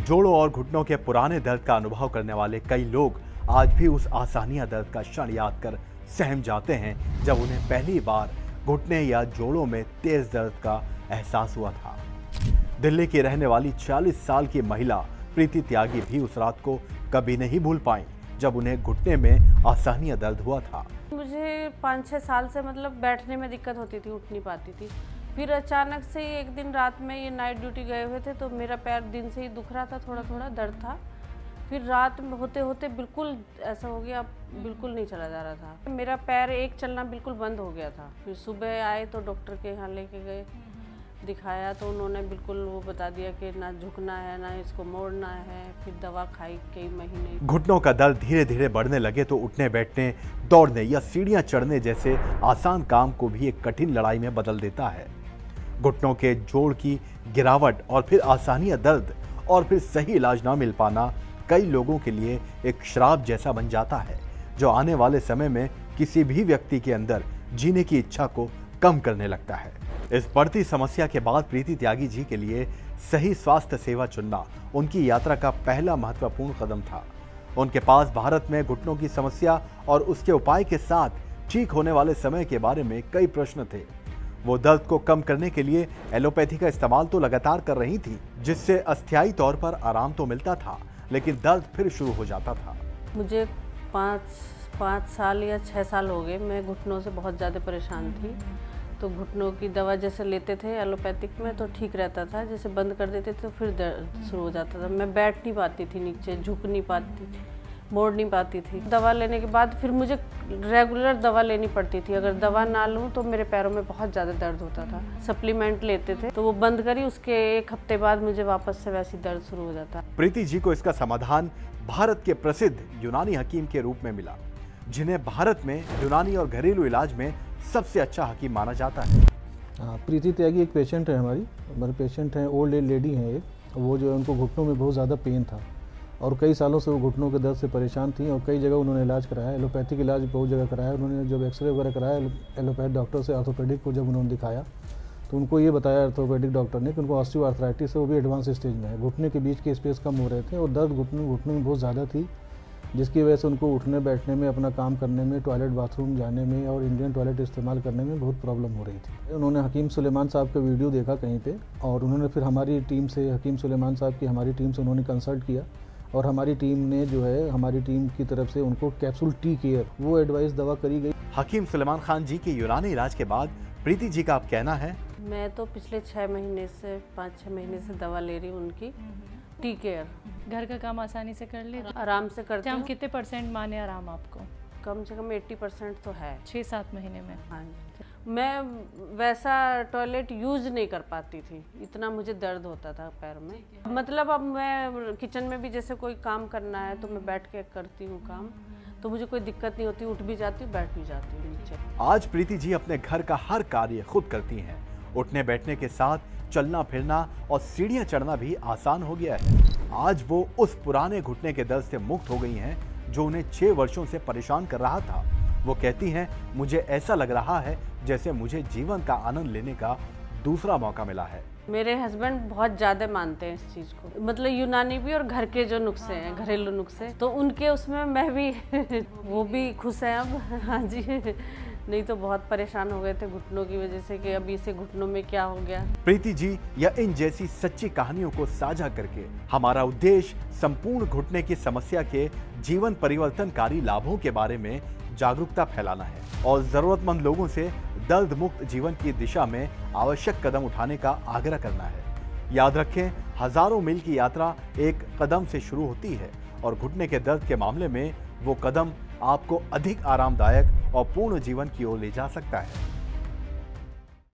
जोड़ों और घुटनों के पुराने दर्द का अनुभव करने वाले कई लोग आज भी उस आसानिया दर्द का क्षण याद कर सहम जाते हैं जब उन्हें पहली बार घुटने या जोड़ों में तेज दर्द का एहसास हुआ था। दिल्ली की रहने वाली 40 साल की महिला प्रीति त्यागी भी उस रात को कभी नहीं भूल पाई जब उन्हें घुटने में आसानिया दर्द हुआ था। मुझे 5-6 साल से बैठने में दिक्कत होती थी, उठ नहीं पाती थी। फिर अचानक से एक दिन रात में ये नाइट ड्यूटी गए हुए थे तो मेरा पैर दिन से ही दुख रहा था, थोड़ा थोड़ा दर्द था। फिर रात में होते होते बिल्कुल ऐसा हो गया, बिल्कुल नहीं चला जा रहा था। मेरा पैर एक चलना बिल्कुल बंद हो गया था। फिर सुबह आए तो डॉक्टर के यहाँ लेके गए, दिखाया तो उन्होंने बिल्कुल वो बता दिया कि ना झुकना है ना इसको मोड़ना है। फिर दवा खाई कई महीने। घुटनों का दर्द धीरे धीरे बढ़ने लगे तो उठने बैठने, दौड़ने या सीढ़ियां चढ़ने जैसे आसान काम को भी एक कठिन लड़ाई में बदल देता है। घुटनों के जोड़ की गिरावट और फिर आसानिया दर्द और फिर सही इलाज ना मिल पाना कई लोगों के लिए एक श्राप जैसा बन जाता है जो आने वाले समय में किसी भी व्यक्ति के अंदर जीने की इच्छा को कम करने लगता है। इस बढ़ती समस्या के बाद प्रीति त्यागी जी के लिए सही स्वास्थ्य सेवा चुनना उनकी यात्रा का पहला महत्वपूर्ण कदम था। उनके पास भारत में घुटनों की समस्या और उसके उपाय के साथ ठीक होने वाले समय के बारे में कई प्रश्न थे। वो दर्द को कम करने के लिए एलोपैथी का इस्तेमाल तो लगातार कर रही थी, जिससे अस्थायी तौर पर आराम तो मिलता था लेकिन दर्द फिर शुरू हो जाता था। मुझे 5 साल या 6 साल हो गए, मैं घुटनों से बहुत ज़्यादा परेशान थी। तो घुटनों की दवा जैसे लेते थे एलोपैथिक में तो ठीक रहता था, जैसे बंद कर देते थे तो फिर दर्द शुरू हो जाता था। मैं बैठ नहीं पाती थी, नीचे झुक नहीं पाती थी, मोड़ नहीं पाती थी। दवा लेने के बाद फिर मुझे रेगुलर दवा लेनी पड़ती थी। अगर दवा ना लूँ तो मेरे पैरों में बहुत ज़्यादा दर्द होता था। सप्लीमेंट लेते थे तो वो बंद करी, उसके एक हफ्ते बाद मुझे वापस से वैसी दर्द शुरू हो जाता। प्रीति जी को इसका समाधान भारत के प्रसिद्ध यूनानी हकीम के रूप में मिला, जिन्हें भारत में यूनानी और घरेलू इलाज में सबसे अच्छा हकीम माना जाता है। प्रीति त्यागी एक पेशेंट है, हमारे पेशेंट हैं, ओल्ड एज लेडी हैं एक। वो जो है उनको घुटनों में बहुत ज़्यादा पेन था और कई सालों से वो घुटनों के दर्द से परेशान थी और कई जगह उन्होंने इलाज कराया, एलोपैथिक इलाज बहुत जगह कराया। उन्होंने जब एक्सरे वगैरह कराया एलोपैथ डॉक्टर से, ऑर्थोपेडिक को जब उन्होंने दिखाया तो उनको ये बताया ऑर्थोपेडिक डॉक्टर ने कि उनको ऑस्टियोआर्थराइटिस है, वो भी एडवांस स्टेज में है। घुटने के बीच के स्पेस कम हो रहे थे और दर्द घुटने में बहुत ज़्यादा थी, जिसकी वजह से उनको उठने बैठने में, अपना काम करने में, टॉयलेट बाथरूम जाने में और इंडियन टॉयलेट इस्तेमाल करने में बहुत प्रॉब्लम हो रही थी। उन्होंने हकीम सुलेमान साहब का वीडियो देखा कहीं पे और उन्होंने फिर हमारी टीम से, हकीम सुलेमान साहब की हमारी टीम से उन्होंने कंसल्ट किया और हमारी टीम ने जो है, हमारी टीम की तरफ से उनको कैप्सूल टी केयर वो एडवाइस दवा करी गई। हकीम सुलेमान खान जी के यूनानी इलाज के बाद प्रीति जी का आप कहना है? मैं तो पिछले 5-6 महीने से दवा ले रही हूँ उनकी टी केयर। घर का काम आसानी से कर ले, आराम से करती हूँ। कितने % माने आराम आपको? कम से कम 80% तो है 6-7 महीने में। हाँ जी। मैं वैसा टॉयलेट यूज नहीं कर पाती थी, इतना मुझे दर्द होता था पैर में। मतलब अब मैं किचन में भी जैसे कोई काम करना है तो मैं बैठ के करती हूँ काम, तो मुझे कोई दिक्कत नहीं होती, उठ भी जाती हूँ, बैठ भी जाती हूँ नीचे। आज प्रीति जी अपने घर का हर कार्य खुद करती हैं। उठने बैठने के साथ चलना फिरना और सीढ़ियां चढ़ना भी आसान हो गया है। आज वो उस पुराने घुटने के दर्द से मुक्त हो गई हैं जो उन्हें 6 वर्षों से परेशान कर रहा था। वो कहती हैं, मुझे ऐसा लग रहा है जैसे मुझे जीवन का आनंद लेने का दूसरा मौका मिला है। मेरे हस्बैंड बहुत ज़्यादा मानते हैं इस चीज़ को, मतलब यूनानी भी और घर के जो नुस्खे हैं, घरेलू नुस्खे, तो उनके उसमें मैं भी वो भी खुश हैं अब। हाँ जी, नहीं तो बहुत परेशान हो गए थे घुटनों की वजह से कि अभी से घुटनों में क्या हो गया। प्रीति जी या इन जैसी सच्ची कहानियों को साझा करके हमारा उद्देश्य संपूर्ण घुटने की समस्या के जीवन परिवर्तनकारी लाभों के बारे में जागरूकता फैलाना है और जरूरतमंद लोगों से दर्द मुक्त जीवन की दिशा में आवश्यक कदम उठाने का आग्रह करना है। याद रखें, हजारों मील की यात्रा एक कदम से शुरू होती है और घुटने के दर्द के मामले में वो कदम आपको अधिक आरामदायक और पूर्ण जीवन की ओर ले जा सकता है।